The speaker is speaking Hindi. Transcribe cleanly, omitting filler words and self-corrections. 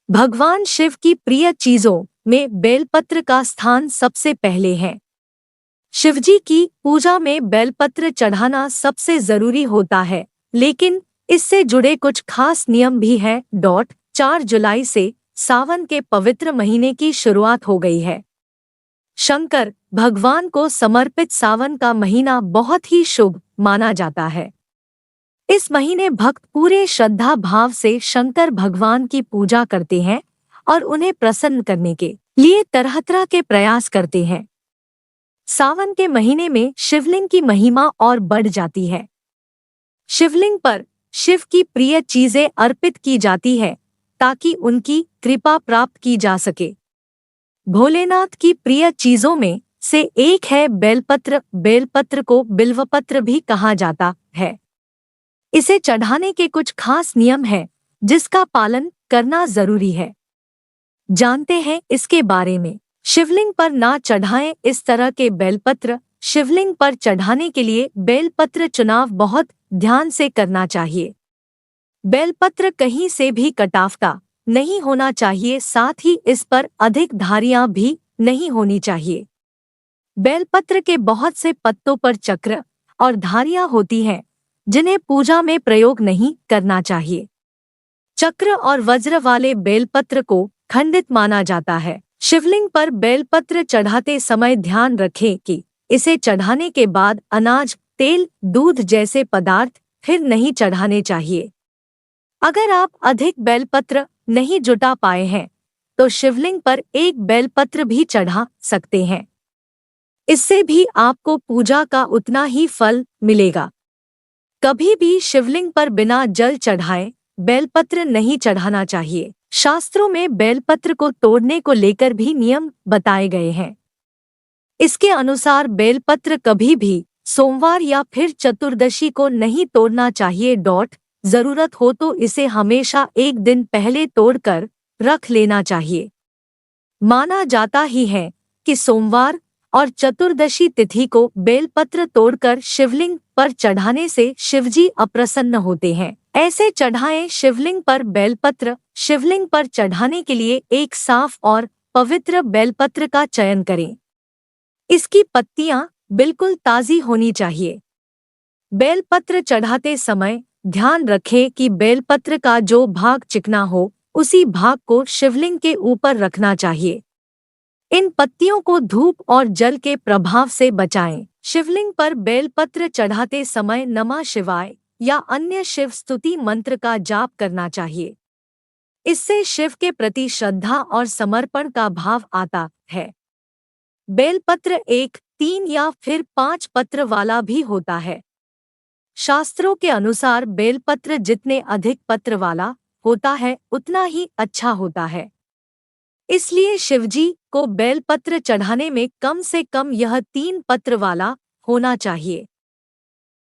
भगवान शिव की प्रिय चीजों में बेलपत्र का स्थान सबसे पहले है। शिवजी की पूजा में बेलपत्र चढ़ाना सबसे जरूरी होता है, लेकिन इससे जुड़े कुछ खास नियम भी हैं। 4 जुलाई से सावन के पवित्र महीने की शुरुआत हो गई है। शंकर भगवान को समर्पित सावन का महीना बहुत ही शुभ माना जाता है। इस महीने भक्त पूरे श्रद्धा भाव से शंकर भगवान की पूजा करते हैं और उन्हें प्रसन्न करने के लिए तरह तरह के प्रयास करते हैं। सावन के महीने में शिवलिंग की महिमा और बढ़ जाती है। शिवलिंग पर शिव की प्रिय चीजें अर्पित की जाती है ताकि उनकी कृपा प्राप्त की जा सके। भोलेनाथ की प्रिय चीजों में से एक है बेलपत्र। बेलपत्र को बिल्वपत्र भी कहा जाता है। इसे चढ़ाने के कुछ खास नियम हैं जिसका पालन करना जरूरी है। जानते हैं इसके बारे में। शिवलिंग पर ना चढ़ाएं इस तरह के बेलपत्र। शिवलिंग पर चढ़ाने के लिए बेलपत्र चुनाव बहुत ध्यान से करना चाहिए। बेलपत्र कहीं से भी कटावता नहीं होना चाहिए, साथ ही इस पर अधिक धारियां भी नहीं होनी चाहिए। बेलपत्र के बहुत से पत्तों पर चक्र और धारियां होती हैं जिन्हें पूजा में प्रयोग नहीं करना चाहिए। चक्र और वज्र वाले बेलपत्र को खंडित माना जाता है। शिवलिंग पर बेलपत्र चढ़ाते समय ध्यान रखें कि इसे चढ़ाने के बाद अनाज, तेल, दूध जैसे पदार्थ फिर नहीं चढ़ाने चाहिए। अगर आप अधिक बेलपत्र नहीं जुटा पाए हैं तो शिवलिंग पर एक बेलपत्र भी चढ़ा सकते हैं। इससे भी आपको पूजा का उतना ही फल मिलेगा। कभी भी शिवलिंग पर बिना जल चढ़ाए बेलपत्र नहीं चढ़ाना चाहिए। शास्त्रों में बेलपत्र को तोड़ने को लेकर भी नियम बताए गए हैं। इसके अनुसार बेलपत्र कभी भी सोमवार या फिर चतुर्दशी को नहीं तोड़ना चाहिए। जरूरत हो तो इसे हमेशा एक दिन पहले तोड़कर रख लेना चाहिए। माना जाता ही है कि सोमवार और चतुर्दशी तिथि को बेलपत्र तोड़कर शिवलिंग पर चढ़ाने से शिवजी अप्रसन्न होते हैं। ऐसे चढ़ाएं शिवलिंग पर बेलपत्र। शिवलिंग पर चढ़ाने के लिए एक साफ और पवित्र बेलपत्र का चयन करें। इसकी पत्तियां बिल्कुल ताजी होनी चाहिए। बेलपत्र चढ़ाते समय ध्यान रखें कि बेलपत्र का जो भाग चिकना हो उसी भाग को शिवलिंग के ऊपर रखना चाहिए। इन पत्तियों को धूप और जल के प्रभाव से बचाएं। शिवलिंग पर बेलपत्र चढ़ाते समय नमः शिवाय या अन्य शिव स्तुति मंत्र का जाप करना चाहिए। इससे शिव के प्रति श्रद्धा और समर्पण का भाव आता है। बेलपत्र 1, 3 या फिर 5 पत्र वाला भी होता है। शास्त्रों के अनुसार बेलपत्र जितने अधिक पत्र वाला होता है उतना ही अच्छा होता है। इसलिए शिवजी को बेलपत्र चढ़ाने में कम से कम यह 3 पत्र वाला होना चाहिए।